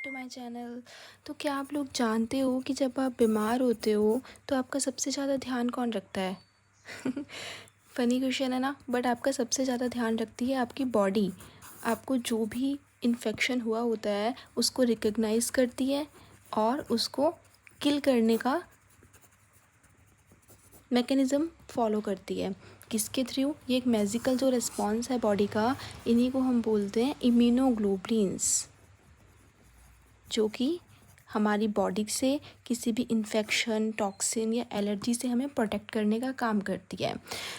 To my channel. तो क्या आप लोग जानते हो कि जब आप बीमार होते हो तो आपका सबसे ज़्यादा ध्यान कौन रखता है? फ़नी क्वेश्चन है ना, बट आपका सबसे ज़्यादा ध्यान रखती है आपकी बॉडी। आपको जो भी इन्फेक्शन हुआ होता है उसको रिकग्नाइज़ करती है और उसको किल करने का मैकेनिज़्म फॉलो करती है। किसके थ्रू? ये एक मैजिकल जो रिस्पॉन्स है बॉडी का, इन्हीं को हम बोलते हैं इम्यूनोग्लोबुलिन्स, जो कि हमारी बॉडी से किसी भी इन्फेक्शन, टॉक्सिन या एलर्जी से हमें प्रोटेक्ट करने का काम करती है।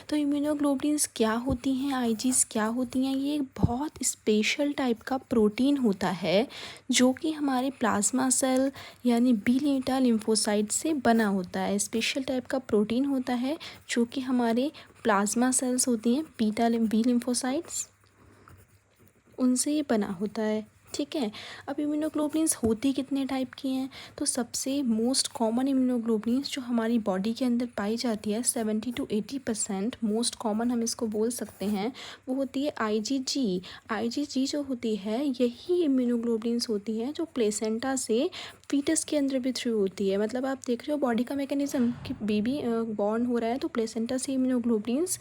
तो इम्यूनोग्लोबुलिन्स क्या होती हैं, आईजीज़ क्या होती हैं? ये एक बहुत स्पेशल टाइप का प्रोटीन होता है जो कि हमारे प्लाज्मा सेल यानी बी बीटा लिम्फोसाइट से बना होता है। स्पेशल टाइप का प्रोटीन होता है जो कि हमारे प्लाज्मा सेल्स होती हैं बी लिम्फोसाइट्स, उनसे ये बना होता है। ठीक है। अब इम्यूनोग्लोबुलिन्स होती कितने टाइप की हैं? तो सबसे मोस्ट कॉमन इम्यूनोग्लोबुलिन्स जो हमारी बॉडी के अंदर पाई जाती है 70 to 80% मोस्ट कॉमन हम इसको बोल सकते हैं, वो होती है आईजीजी। आईजीजी जो होती है यही इम्यूनोग्लोबुलिन्स होती है जो प्लेसेंटा से फीटस के अंदर भी थ्रू होती है। मतलब आप देख रहे हो बॉडी का मैकेनिज्म कि बेबी बॉर्न हो रहा है तो प्लेसेंटा से इम्यूनोग्लोबुलिन्स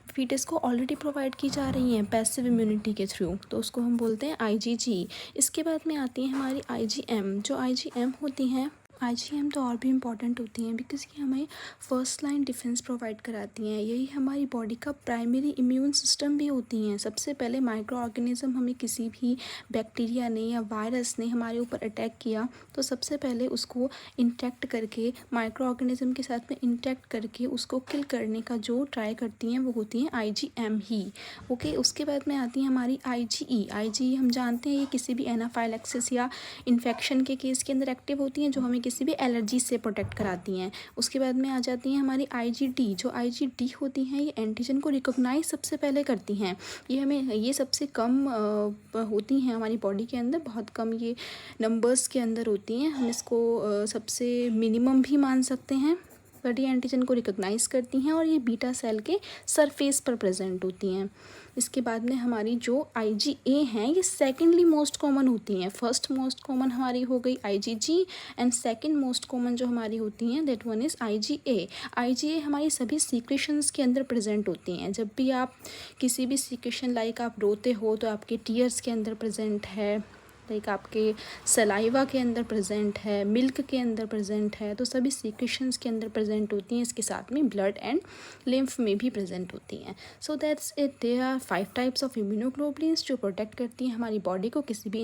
फीटस को ऑलरेडी प्रोवाइड की जा रही हैं पैसिव इम्यूनिटी के थ्रू, तो उसको हम बोलते हैं आईजीजी। इसके बाद में आती है हमारी आईजीएम। जो आईजीएम होती हैं, आईजीएम तो और भी इम्पॉर्टेंट होती हैं बिकॉज़ ये हमें फर्स्ट लाइन डिफेंस प्रोवाइड कराती हैं। यही हमारी बॉडी का प्राइमरी इम्यून सिस्टम भी होती हैं। सबसे पहले माइक्रो ऑर्गेनिज्म हमें किसी भी बैक्टीरिया ने या वायरस ने हमारे ऊपर अटैक किया तो सबसे पहले उसको इंटैक्ट करके, माइक्रो ऑर्गेनिज्म के साथ में इंटैक्ट करके उसको किल करने का जो ट्राई करती हैं वो होती हैं आईजीएम ही। ओके, उसके बाद में आती है हमारी आईजीई। आईजीई हम जानते हैं ये किसी भी एनाफाइलैक्सिस या इन्फेक्शन के केस के अंदर एक्टिव होती हैं जो हमें किसी भी एलर्जी से प्रोटेक्ट कराती हैं। उसके बाद में आ जाती हैं हमारी आईजीडी। जो आईजीडी होती हैं ये एंटीजन को रिकॉग्नाइज सबसे पहले करती हैं। ये सबसे कम होती हैं हमारी बॉडी के अंदर, बहुत कम ये नंबर्स के अंदर होती हैं। हम इसको सबसे मिनिमम भी मान सकते हैं, बट ये एंटीजन को रिकॉग्नाइज करती हैं और ये बीटा सेल के सरफेस पर प्रेजेंट होती हैं। इसके बाद में हमारी जो आईजीए हैं ये सेकेंडली मोस्ट कॉमन होती हैं। फर्स्ट मोस्ट कॉमन हमारी हो गई IgG and second most common जो हमारी होती हैं that one is IgA. IgA हमारी सभी सीक्रेशंस के अंदर प्रेजेंट होती हैं। जब भी आप किसी भी सीक्रेशन, लाइक आप रोते हो तो आपके टीयर्स के अंदर प्रेजेंट है, लाइक आपके सलाइवा के अंदर प्रेजेंट है, मिल्क के अंदर प्रेजेंट है, तो सभी सीक्रेशंस के अंदर प्रेजेंट होती हैं। इसके साथ में ब्लड एंड लिम्फ में भी प्रेजेंट होती हैं। So that's it. There are 5 types of immunoglobulins जो प्रोटेक्ट करती हैं हमारी बॉडी को किसी भी